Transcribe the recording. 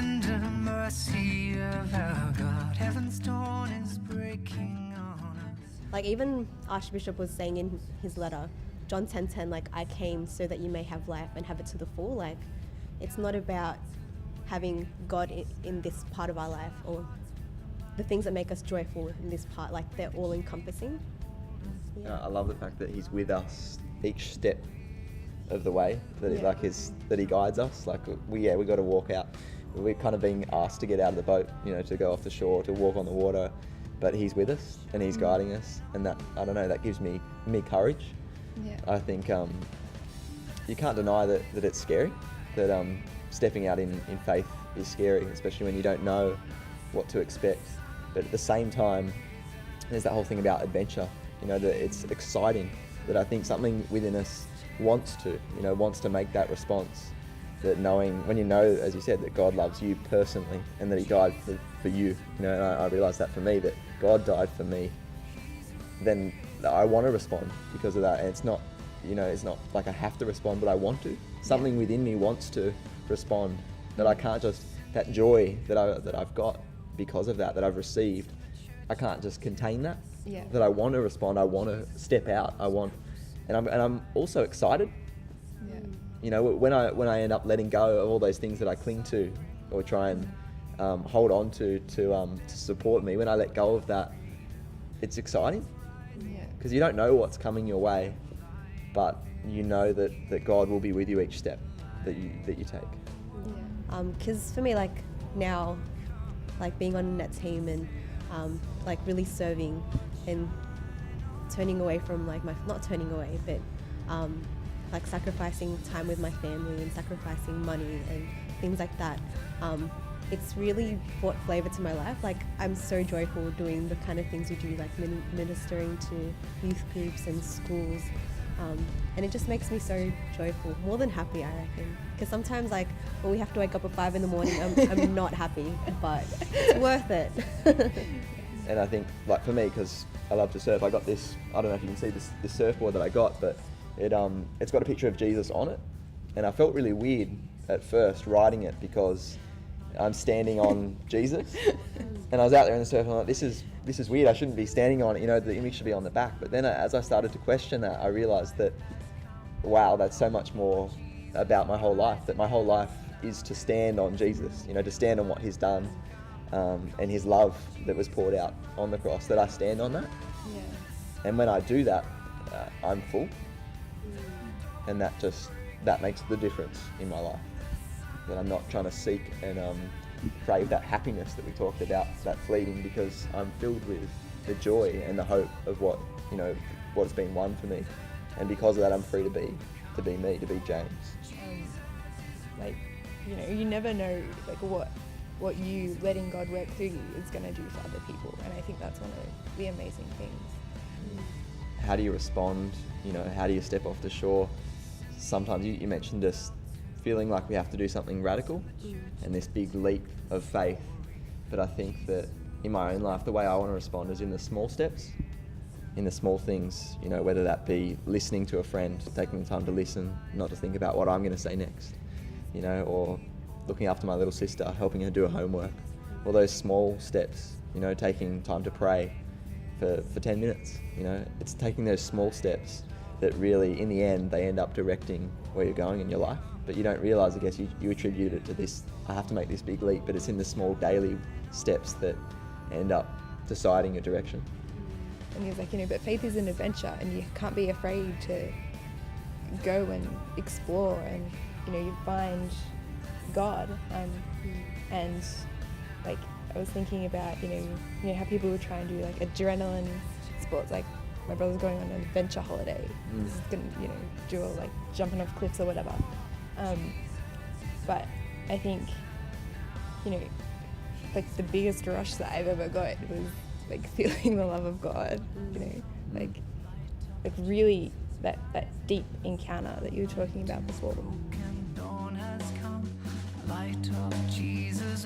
tender mercy of our God, heaven's dawn is breaking on us. Like even Archbishop was saying in his letter, John 10:10, like, I came so that you may have life and have it to the full. Like, it's not about having God in this part of our life or the things that make us joyful in this part, like they're all encompassing. I love the fact that he's with us each step of the way, that he guides us. Like we got to walk out. We're kind of being asked to get out of the boat, to go off the shore, to walk on the water, but he's with us and he's guiding us, and that, I don't know, that gives me courage. Yeah. I think you can't deny that it's scary, that stepping out in faith is scary, especially when you don't know what to expect. But at the same time, there's that whole thing about adventure, that it's exciting, that I think something within us wants to make that response, that knowing, when as you said, that God loves you personally and that he died for you, and I realised that for me, that God died for me, then I want to respond because of that. And it's not, it's not like I have to respond, but I want to. Something within me wants to respond, that I can't just, that joy that I've got because of that I've received, I can't just contain that. Yeah. That I want to respond, I want to step out, and I'm also excited. Yeah. When I end up letting go of all those things that I cling to or try and hold on to support me, when I let go of that, it's exciting. Yeah. Because you don't know what's coming your way, but you know that God will be with you each step that you take. Yeah. Because for me, like now, like being on a net team and like really serving and turning away from not turning away, but like sacrificing time with my family and sacrificing money and things like that. It's really brought flavour to my life. Like, I'm so joyful doing the kind of things we do, like ministering to youth groups and schools. And it just makes me so joyful, more than happy, I reckon. Because sometimes, like, when we have to wake up at 5 a.m, I'm not happy, but it's worth it. And I think, like for me, because I love to surf, I got this, I don't know if you can see this surfboard that I got, but it's got a picture of Jesus on it. And I felt really weird at first riding it because I'm standing on Jesus. And I was out there in the surf and I'm like, this is weird, I shouldn't be standing on it, the image should be on the back. But then as I started to question that, I realised that, wow, that's so much more about my whole life, that my whole life is to stand on Jesus, to stand on what he's done, and his love that was poured out on the cross, that I stand on that. Yeah. And when I do that, I'm full. And that makes the difference in my life. That I'm not trying to seek and crave that happiness that we talked about, that fleeting, because I'm filled with the joy and the hope of what's been won for me. And because of that, I'm free to be me, to be James. You never know what you letting God work through you is going to do for other people, and I think that's one of the amazing things. How do you respond? How do you step off the shore? Sometimes you mentioned just feeling like we have to do something radical and this big leap of faith, but I think that in my own life, the way I want to respond is in the small steps, in the small things, whether that be listening to a friend, taking the time to listen, not to think about what I'm going to say next, or looking after my little sister, helping her do her homework, all those small steps, taking time to pray for 10 minutes, it's taking those small steps that really, in the end, they end up directing where you're going in your life. But you don't realise, I guess, you attribute it to this, I have to make this big leap, but it's in the small daily steps that end up deciding your direction. And he's like, but faith is an adventure, and you can't be afraid to go and explore, and you find God. And like, I was thinking about how people would try and do like adrenaline sports, like my brother's going on an adventure holiday. This is gonna do like jumping off cliffs or whatever. But I think like the biggest rush that I've ever got was like feeling the love of God, like really that deep encounter that you were talking about before. Dawn has come, light of Jesus